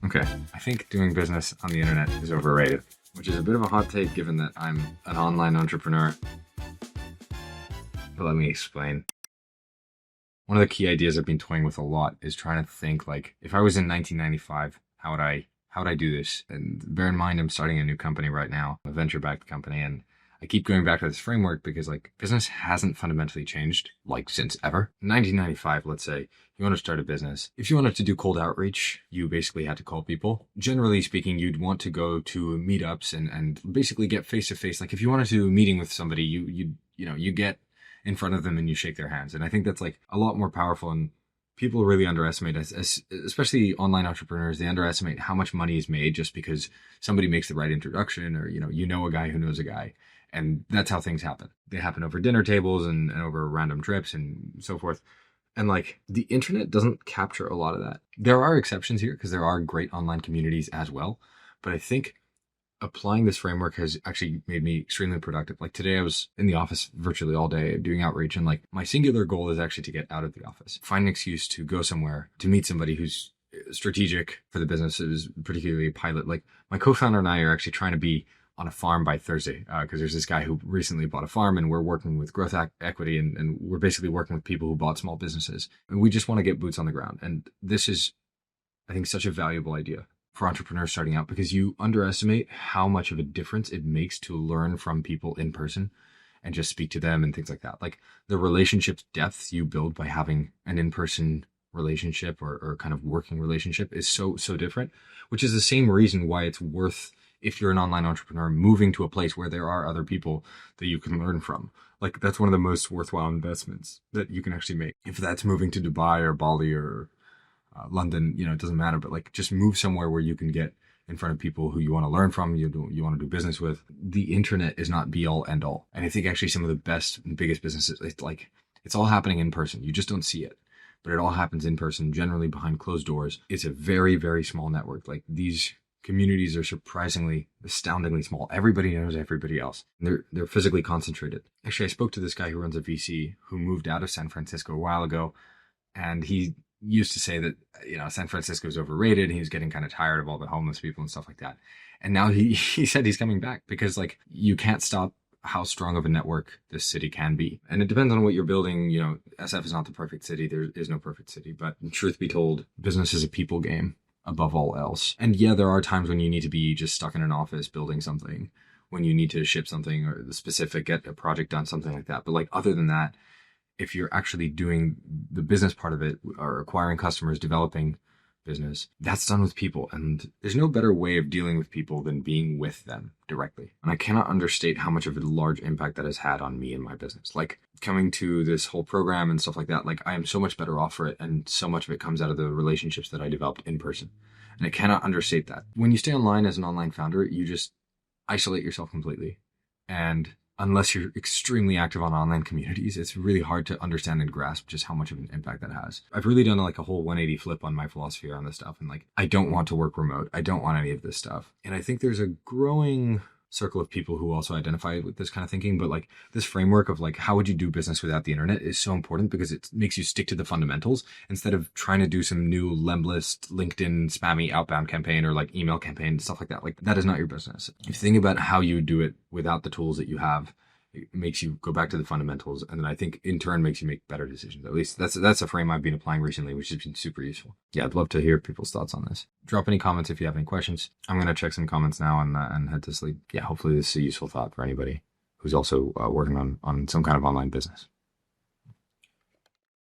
Okay, I think doing business on the internet is overrated, which is a bit of a hot take given that I'm an online entrepreneur. But let me explain. One of the key ideas I've been toying with a lot is trying to think like, if I was in 1995, how would I do this? And bear in mind, I'm starting a new company right now, a venture-backed company, and I keep going back to this framework because like business hasn't fundamentally changed like since ever. In 1995, let's say you want to start a business. If you wanted to do cold outreach, you basically had to call people. Generally speaking, you'd want to go to meetups and basically get face to face. Like if you wanted to do a meeting with somebody, you get in front of them and you shake their hands. And I think that's like a lot more powerful, and people really underestimate especially online entrepreneurs. They underestimate how much money is made just because somebody makes the right introduction, or you know a guy who knows a guy. And that's how things happen. They happen over dinner tables and over random trips and so forth. And like the internet doesn't capture a lot of that. There are exceptions here because there are great online communities as well. But I think applying this framework has actually made me extremely productive. Like today I was in the office virtually all day doing outreach, and like my singular goal is actually to get out of the office, find an excuse to go somewhere, to meet somebody who's strategic for the business, is particularly a pilot. Like my co-founder and I are actually trying to be on a farm by Thursday because there's this guy who recently bought a farm, and we're working with growth equity, and we're basically working with people who bought small businesses, and we just want to get boots on the ground. And this is, I think, such a valuable idea for entrepreneurs starting out, because you underestimate how much of a difference it makes to learn from people in person and just speak to them and things like that. Like the relationship depth you build by having an in-person relationship or kind of working relationship is so different, which is the same reason why it's worth, if you're an online entrepreneur, moving to a place where there are other people that you can learn from. Like that's one of the most worthwhile investments that you can actually make. If that's moving to Dubai or Bali or London, it doesn't matter, but like just move somewhere where you can get in front of people who you want to learn from, you want to do business with. The internet is not be all end all. And I think actually some of the best and biggest businesses, it's all happening in person. You just don't see it, but it all happens in person, generally behind closed doors. It's a very, very small network. Like these communities are astoundingly small. Everybody knows everybody else. They're physically concentrated. Actually, I spoke to this guy who runs a VC who moved out of San Francisco a while ago, and he used to say that, San Francisco is overrated. He was getting kind of tired of all the homeless people and stuff like that. And now he said he's coming back because like you can't stop how strong of a network this city can be. And it depends on what you're building. SF is not the perfect city. There is no perfect city, but truth be told, business is a people game above all else. And yeah, there are times when you need to be just stuck in an office building something, when you need to ship something or the specific, get a project done, something like that. But like other than that, if you're actually doing the business part of it, or acquiring customers, developing business, that's done with people. And there's no better way of dealing with people than being with them directly. And I cannot understate how much of a large impact that has had on me and my business. Like coming to this whole program and stuff like that, like I am so much better off for it. And so much of it comes out of the relationships that I developed in person. And I cannot understate that. When you stay online as an online founder, you just isolate yourself completely. And unless you're extremely active on online communities, it's really hard to understand and grasp just how much of an impact that has. I've really done like a whole 180 flip on my philosophy around this stuff. And like, I don't want to work remote. I don't want any of this stuff. And I think there's a growing circle of people who also identify with this kind of thinking. But like this framework of like, how would you do business without the internet is so important because it makes you stick to the fundamentals instead of trying to do some new Lemlist, LinkedIn, spammy outbound campaign or like email campaign, stuff like that. Like that is not your business. If you think about how you do it without the tools that you have, it makes you go back to the fundamentals. And then I think in turn makes you make better decisions. At least that's a frame I've been applying recently, which has been super useful. Yeah, I'd love to hear people's thoughts on this. Drop any comments if you have any questions. I'm going to check some comments now and head to sleep. Yeah, hopefully this is a useful thought for anybody who's also working on some kind of online business.